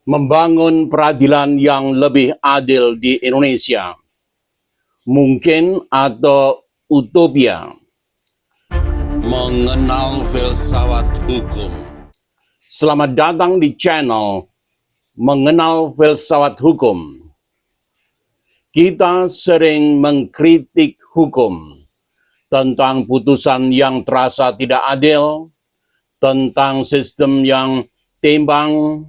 membangun peradilan yang lebih adil di Indonesia. Mungkin atau utopia. Mengenal filsafat hukum. Selamat datang di channel Mengenal Filsafat Hukum. Kita sering mengkritik hukum tentang putusan yang terasa tidak adil, tentang sistem yang timpang,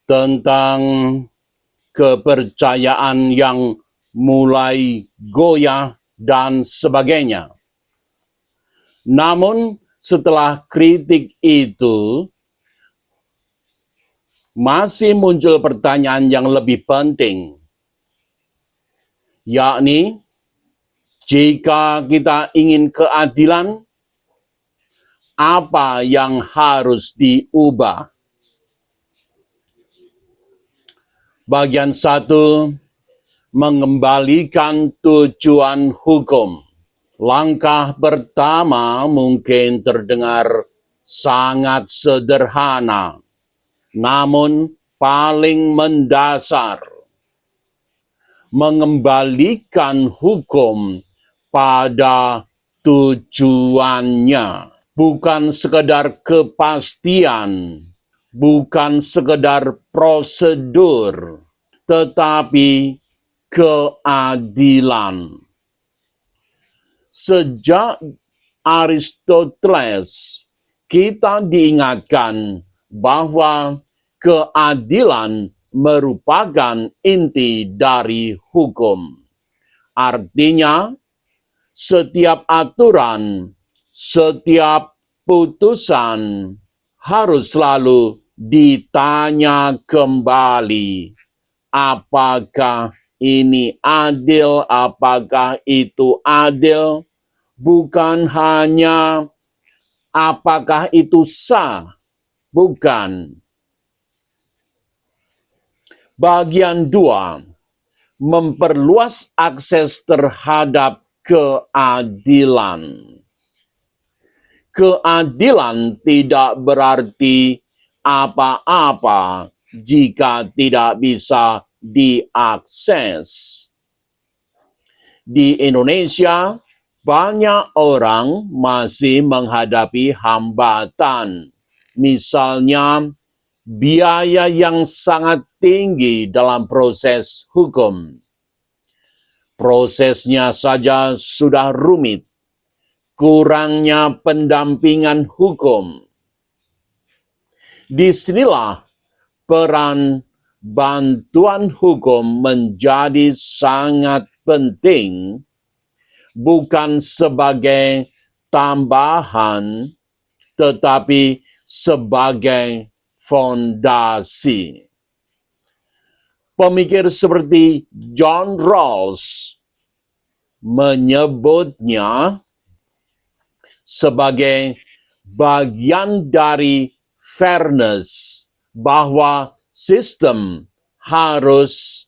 tentang kepercayaan yang mulai goyah, dan sebagainya. Namun, setelah kritik itu, masih muncul pertanyaan yang lebih penting, yakni, jika kita ingin keadilan, apa yang harus diubah? Bagian 1, mengembalikan tujuan hukum. Langkah pertama mungkin terdengar sangat sederhana, namun paling mendasar. Mengembalikan hukum pada tujuannya. Bukan sekedar kepastian, bukan sekedar prosedur, tetapi keadilan. Sejak Aristoteles, kita diingatkan bahwa keadilan merupakan inti dari hukum. Artinya, setiap aturan, setiap putusan harus selalu ditanya kembali, apakah ini adil, apakah itu adil, bukan hanya apakah itu sah, bukan. Bagian 2, memperluas akses terhadap keadilan. Keadilan tidak berarti apa-apa jika tidak bisa diakses. Di Indonesia, banyak orang masih menghadapi hambatan. Misalnya, biaya yang sangat tinggi dalam proses hukum. Prosesnya saja sudah rumit. Kurangnya pendampingan hukum. Disinilah peran bantuan hukum menjadi sangat penting, bukan sebagai tambahan, tetapi sebagai fondasi. Pemikir seperti John Rawls menyebutnya sebagai bagian dari fairness, bahwa sistem harus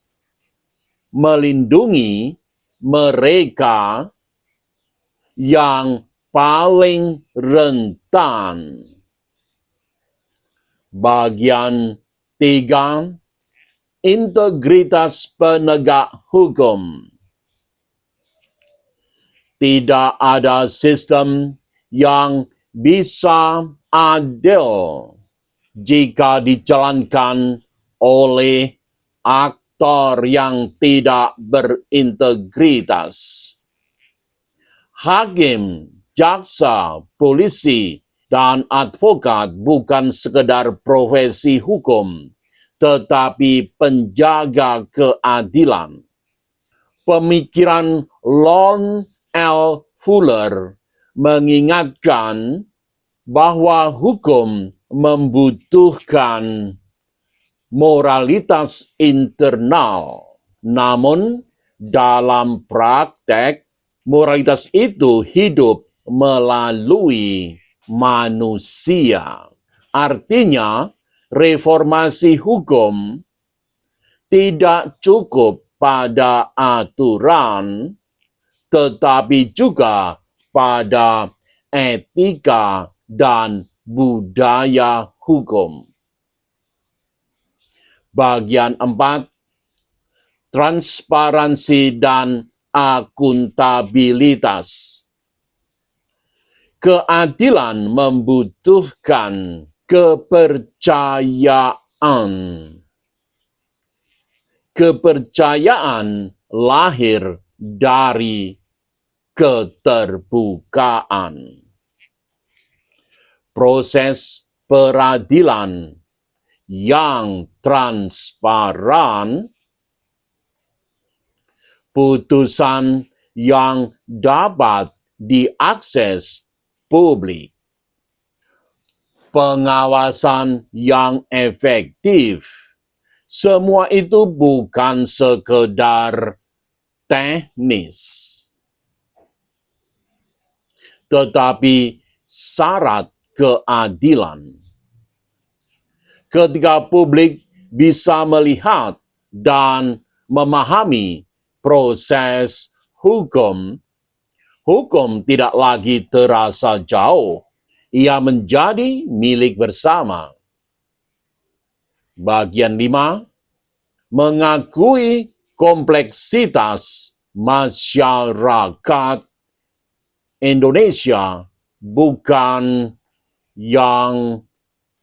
melindungi mereka yang paling rentan. Bagian 3, integritas penegak hukum. Tidak ada sistem yang bisa adil jika dijalankan oleh aktor yang tidak berintegritas. Hakim, jaksa, polisi, dan advokat bukan sekedar profesi hukum, tetapi penjaga keadilan. Pemikiran Lon L. Fuller mengingatkan bahwa hukum membutuhkan moralitas internal. Namun, dalam praktek, moralitas itu hidup melalui manusia. Artinya, reformasi hukum tidak cukup pada aturan, tetapi juga pada etika dan budaya hukum. Bagian 4, transparansi dan akuntabilitas. Keadilan membutuhkan kepercayaan. Kepercayaan lahir dari keterbukaan. Proses peradilan yang transparan, putusan yang dapat diakses publik, pengawasan yang efektif. Semua itu bukan sekedar teknis, tetapi syarat keadilan. Ketika publik bisa melihat dan memahami proses hukum, hukum tidak lagi terasa jauh. Ia menjadi milik bersama. Bagian 5, mengakui kompleksitas masyarakat Indonesia bukan yang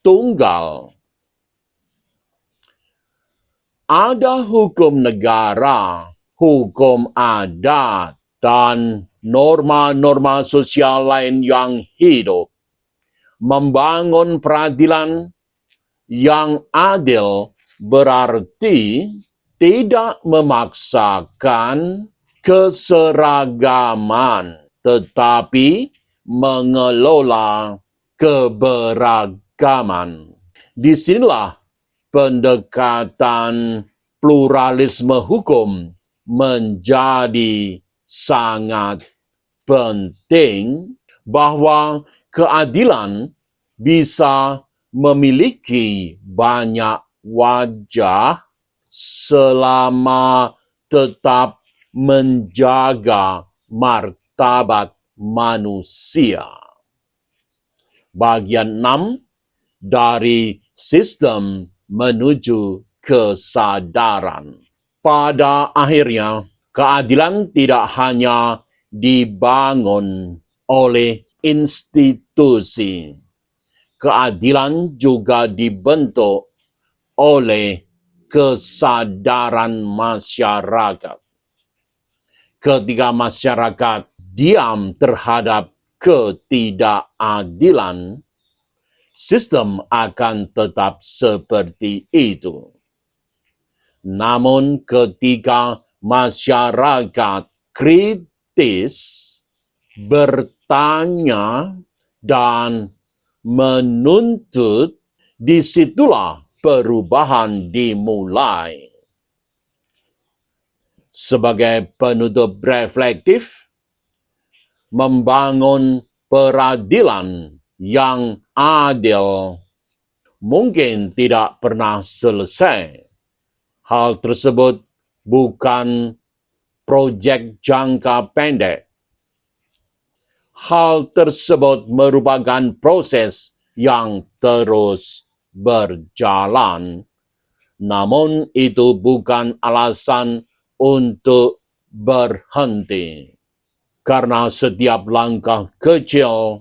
tunggal. Ada hukum negara, hukum adat, dan norma-norma sosial lain yang hidup. Membangun peradilan yang adil berarti tidak memaksakan keseragaman, tetapi mengelola keberagaman. Disinilah pendekatan pluralisme hukum menjadi sangat penting, bahwa keadilan bisa memiliki banyak wajah selama tetap menjaga martabat manusia. Bagian 6, dari sistem menuju kesadaran. Pada akhirnya, keadilan tidak hanya dibangun oleh institusi. Keadilan juga dibentuk oleh kesadaran masyarakat. Ketika masyarakat diam terhadap ketidakadilan, sistem akan tetap seperti itu. Namun ketika masyarakat kritis, bertanya, dan menuntut, disitulah perubahan dimulai. Sebagai penutup reflektif, membangun peradilan yang adil mungkin tidak pernah selesai. Hal tersebut bukan proyek jangka pendek. Hal tersebut merupakan proses yang terus berjalan. Namun itu bukan alasan untuk berhenti. Karena setiap langkah kecil,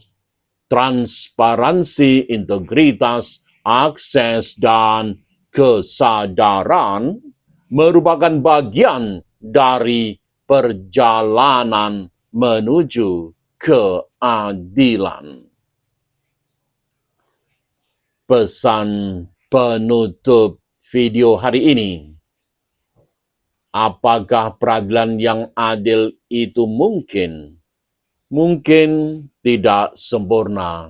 transparansi, integritas, akses, dan kesadaran merupakan bagian dari perjalanan menuju keadilan. Pesan penutup video hari ini: apakah peradilan yang adil itu mungkin? Mungkin tidak sempurna,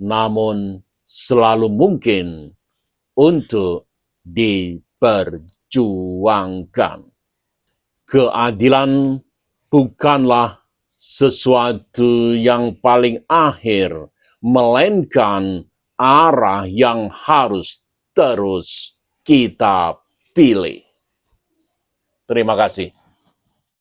namun selalu mungkin untuk diperjuangkan. Keadilan bukanlah sesuatu yang paling akhir, melainkan arah yang harus terus kita pilih. Terima kasih.